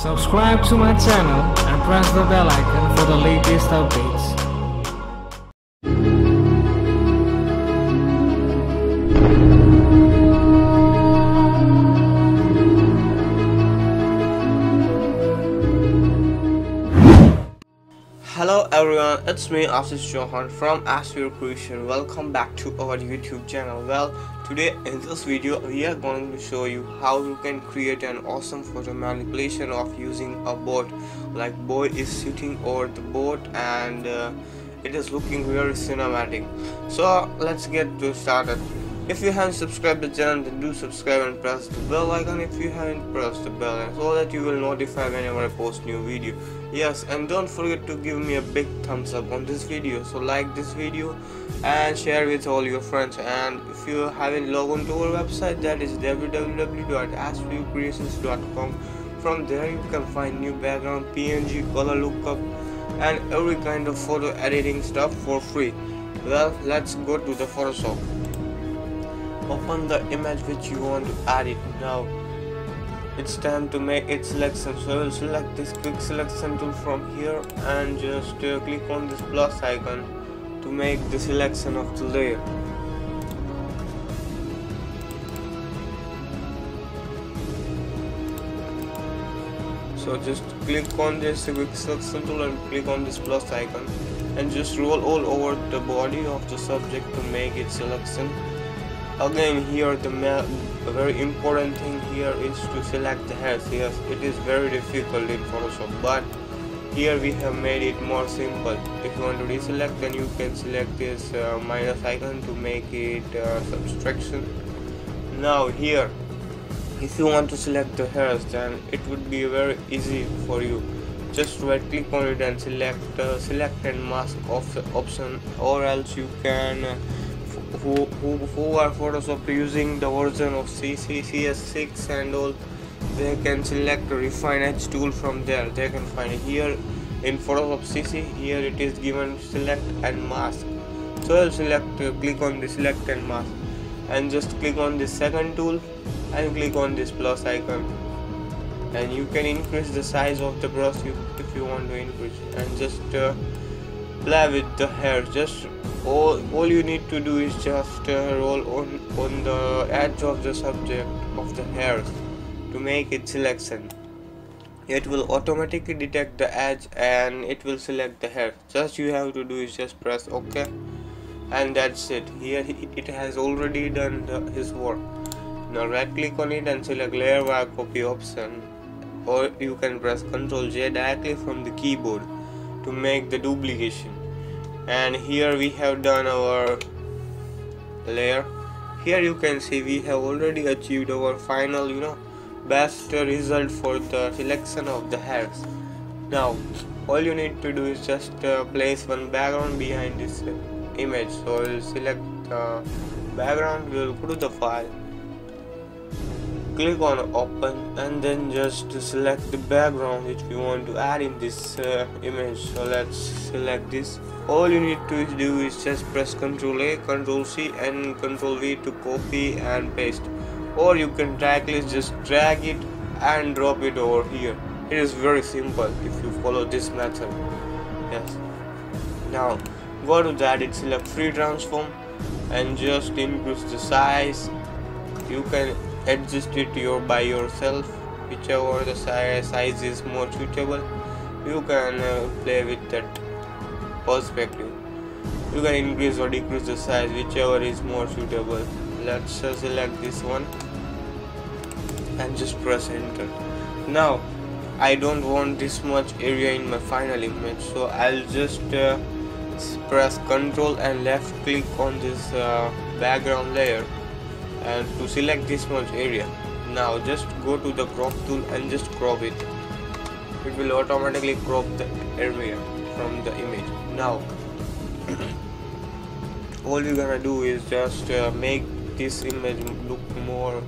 Subscribe to my channel and press the bell icon for the latest updates. Hello everyone, it's me Ashvircreations from ashvircreations. Welcome back to our YouTube channel. Well, today in this video we are going to show you how you can create an awesome photo manipulation of using a boat. Like boy is sitting over the boat and it is looking very cinematic. So let's get started. If you haven't subscribed to the channel, then do subscribe and press the bell icon if you haven't pressed the bell icon, so that you will notify whenever I post new video. Yes, and don't forget to give me a big thumbs up on this video. So like this video and share with all your friends. And if you haven't logged on to our website, that is www.ashvircreations.com. From there you can find new background, PNG, color lookup and every kind of photo editing stuff for free. Well, let's go to the Photoshop. Open the image which you want to edit. Now it's time to make its selection, so I will select this quick selection tool from here and just click on this plus icon to make the selection of the layer. So just click on this quick selection tool and click on this plus icon and just roll all over the body of the subject to make its selection. Again, here the very important thing here is to select the hairs. Yes, it is very difficult in Photoshop, but here we have made it more simple. If you want to deselect, then you can select this minus icon to make it subtraction. Now here, if you want to select the hairs, then it would be very easy for you. Just right click on it and select select and mask option, or else you can who are Photoshop using the version of CS6 and all, they can select the refine edge tool from there. They can find it here in Photoshop CC. Here it is given select and mask. So I'll select click on the select and mask and just click on the second tool and click on this plus icon, and you can increase the size of the brush if you want to increase, and just play with the hair. Just all you need to do is just roll on the edge of the subject of the hairs to make it selection. It will automatically detect the edge and it will select the hair. Just you have to do is just press OK, and that's it. Here it has already done his work. Now right click on it and select layer wire copy option, or you can press Ctrl J directly from the keyboard to make the duplication. And here we have done our layer. Here you can see we have already achieved our final best result for the selection of the hairs. Now all you need to do is just place one background behind this image. So we'll select the background, we'll go to the file, click on open, and then just select the background which we want to add in this image. So let's select this. All you need to do is just press Ctrl A, Ctrl C and Ctrl V to copy and paste, or you can directly just drag it and drop it over here. It is very simple if you follow this method. Yes. Now go to the edit, select free transform and just increase the size. You can adjust it by yourself, whichever the size is more suitable. You can play with that perspective. You can increase or decrease the size, whichever is more suitable. Let's select this one and just press enter. Now I don't want this much area in my final image, so I'll just press Ctrl and left click on this background layer and to select this much area. Now just go to the crop tool and just crop it. It will automatically crop the area from the image. Now all you're gonna do is just make this image look more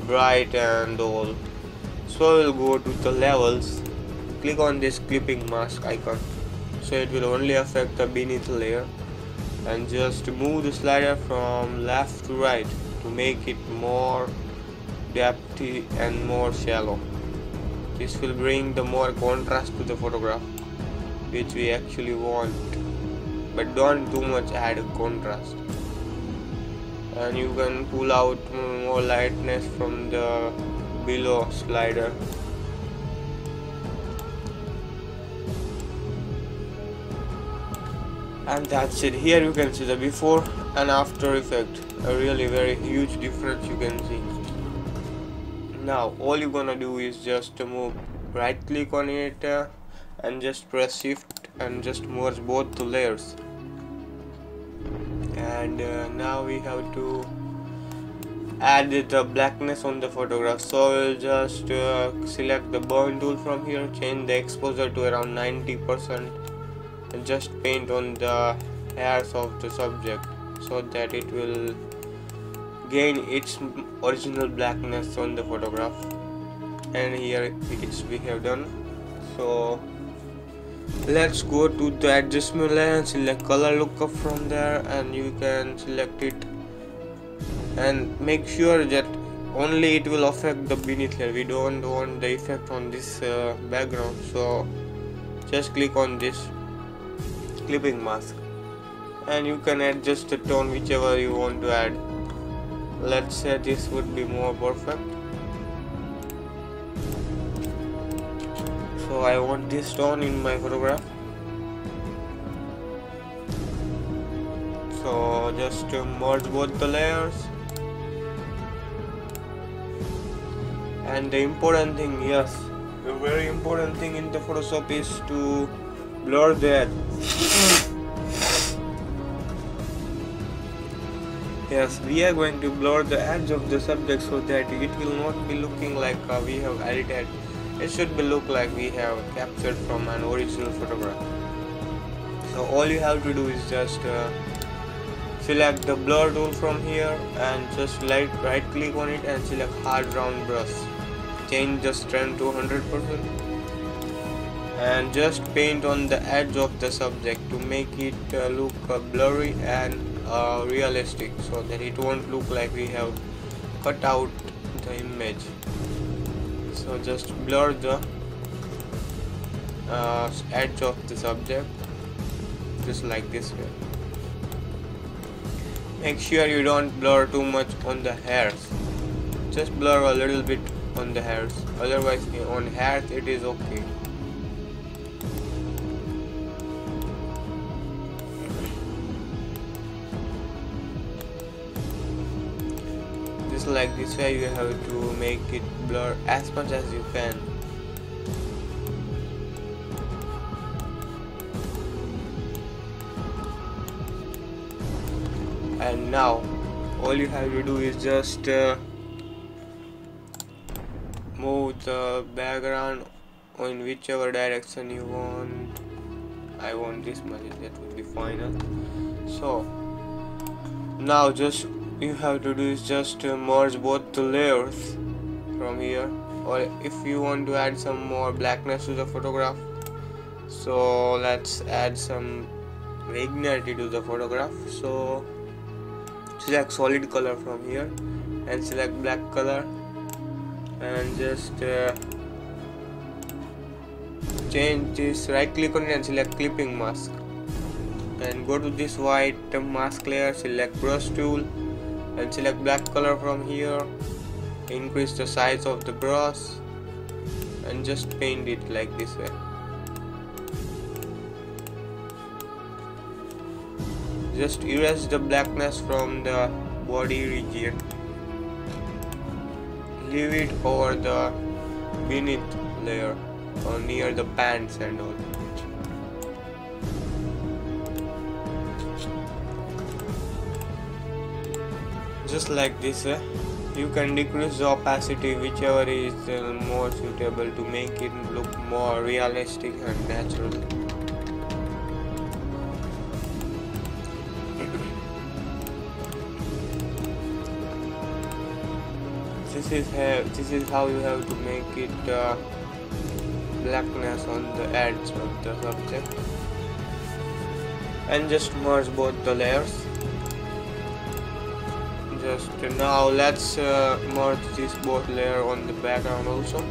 bright and all. So we'll go to the levels, click on this clipping mask icon, so it will only affect the beneath layer, and just move the slider from left to right to make it more depthy and more shallow. This will bring the more contrast to the photograph, which we actually want, but don't too much add contrast. And you can pull out more lightness from the below slider. And that's it. Here you can see the before and after effect, a really very huge difference you can see. Now all you're gonna do is just move, right click on it and just press shift and just merge both the layers. And now we have to add the blackness on the photograph, so we'll just select the burn tool from here, change the exposure to around 90% and just paint on the hairs of the subject so that it will gain its original blackness on the photograph. And here we have done. So let's go to the adjustment layer and select color lookup from there, and you can select it and make sure that only it will affect the beneath layer. We don't want the effect on this background, so just click on this clipping mask and you can adjust the tone whichever you want to add. Let's say this would be more perfect, so I want this tone in my photograph. So just merge both the layers. And the important thing, yes, the very important thing in the Photoshop is to blur the edge. Yes, we are going to blur the edge of the subject so that it will not be looking like we have edited. It should be look like we have captured from an original photograph. So all you have to do is just select the blur tool from here and just right click on it and select hard round brush. Change the strength to 100% and just paint on the edge of the subject to make it look blurry and realistic, so that it won't look like we have cut out the image. So just blur the edge of the subject just like this way. Make sure you don't blur too much on the hairs, just blur a little bit on the hairs, otherwise on hairs it is okay. Just like this way you have to make it blur as much as you can. And now all you have to do is just move the background in whichever direction you want. I want this much, that would be final. So now just you have to do is just merge both the layers from here, or if you want to add some more blackness to the photograph, so let's add some vignette to the photograph. So select solid color from here and select black color and just change this, right click on it and select clipping mask and go to this white mask layer, select brush tool and select black color from here, increase the size of the brush and just paint it like this way. Just erase the blackness from the body region, leave it over the beneath layer or near the pants and all. Just like this way. You can decrease the opacity whichever is more suitable to make it look more realistic and natural. This is how you have to make it blackness on the edge of the subject, and just merge both the layers. Just now let's merge this both layer on the background also.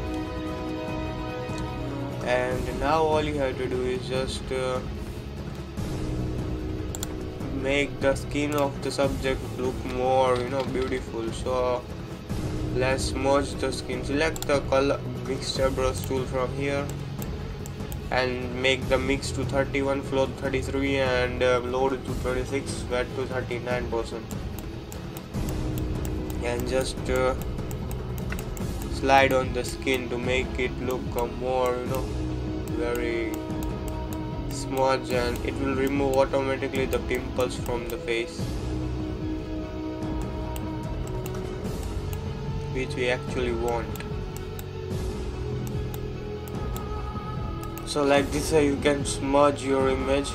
And now all you have to do is just make the skin of the subject look more beautiful. So let's merge the skin. Select the color mixture brush tool from here and make the mix to 31, flow to 33, and load to 26, wet to 39%, and just slide on the skin to make it look more very smudge, and it will remove automatically the pimples from the face, which we actually want. So like this you can smudge your image,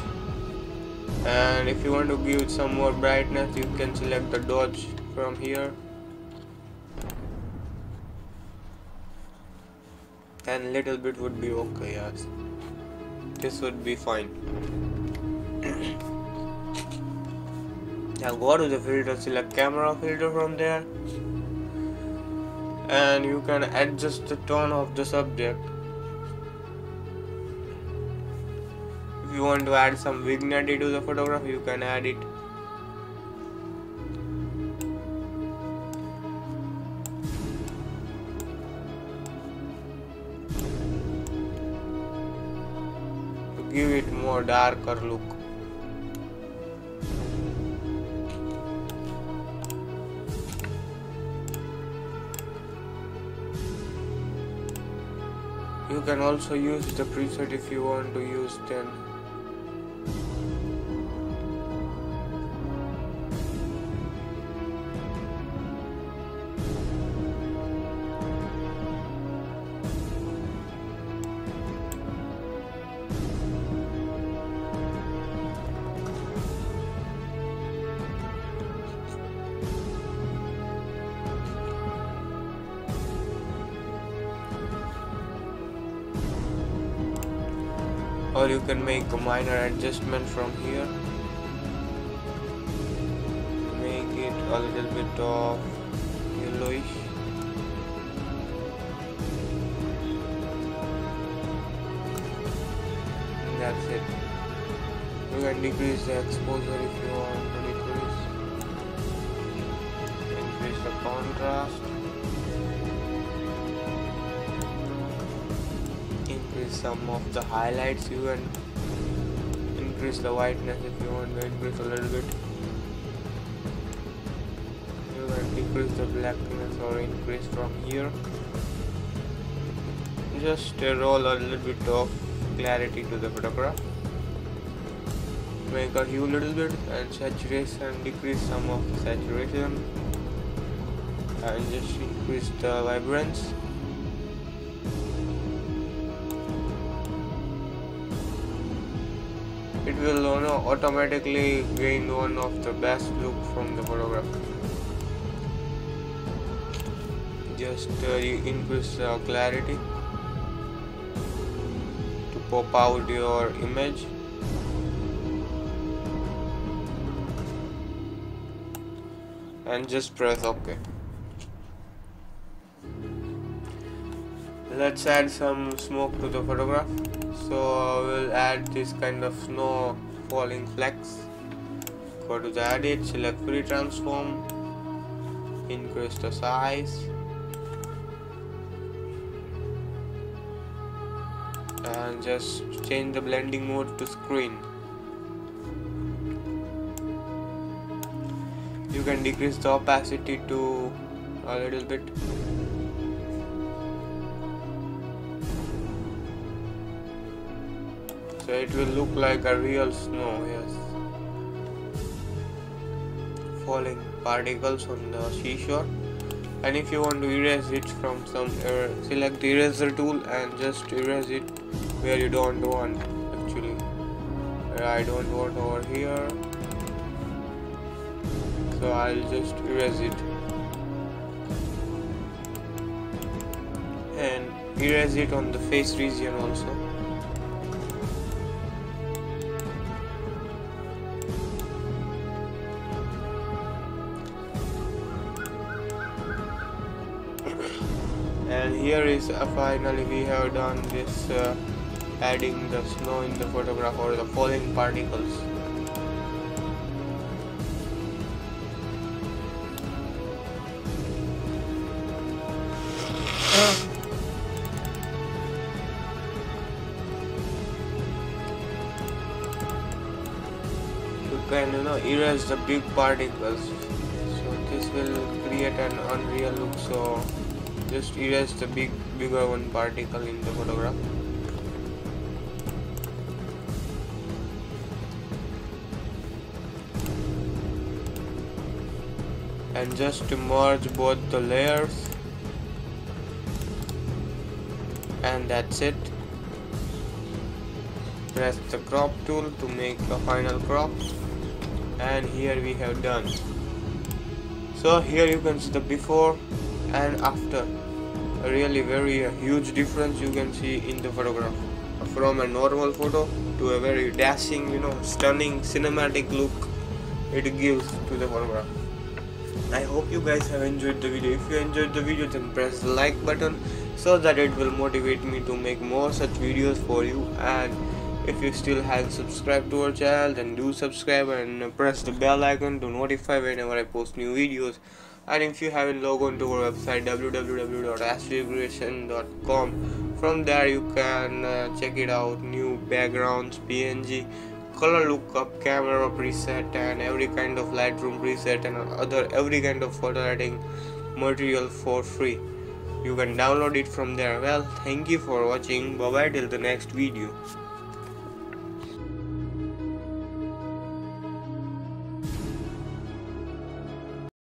and if you want to give it some more brightness you can select the dodge from here, and little bit would be okay. Yes, this would be fine. Now go to the filter, select camera filter from there, and you can adjust the tone of the subject. If you want to add some vignette to the photograph, you can add it. To give it more darker look. You can also use the preset if you want to use them. Or you can make a minor adjustment from here. Make it a little bit of yellowish. And that's it. You can decrease the exposure if you want to decrease. Increase the contrast. Increase some of the highlights. You can increase the whiteness if you want to increase a little bit. You can decrease the blackness or increase from here. Just roll a little bit of clarity to the photograph. Make a hue a little bit, and saturation, decrease some of the saturation, and just increase the vibrance. It will automatically gain one of the best look from the photograph. Just you increase clarity to pop out your image. And just press OK. Let's add some smoke to the photograph. So we'll add this kind of snow falling flecks. Go to the edit, select free transform, increase the size, and just change the blending mode to screen. You can decrease the opacity to a little bit. So it will look like a real snow, yes. Falling particles on the seashore. And if you want to erase it from somewhere, select the eraser tool and just erase it where you don't want actually. I don't want over here. So I'll just erase it. And erase it on the face region also. And here is finally we have done this adding the snow in the photograph or the falling particles. You can erase the big particles, so this will create an unreal look. So just erase the bigger one particle in the photograph. And just to merge both the layers, and that's it. Press the crop tool to make a final crop, and here we have done. So here you can see the before and after. A really very huge difference you can see in the photograph, from a normal photo to a very dashing, stunning cinematic look it gives to the photograph. I hope you guys have enjoyed the video. If you enjoyed the video, then press the like button so that it will motivate me to make more such videos for you. And if you still haven't subscribed to our channel, then do subscribe and press the bell icon to notify whenever I post new videos. And if you haven't logged on to our website www.ashvircreations.com, from there you can check it out, new backgrounds, PNG, color lookup, camera preset, and every kind of lightroom preset and every kind of photo editing material for free. You can download it from there. Well, thank you for watching. Bye bye till the next video.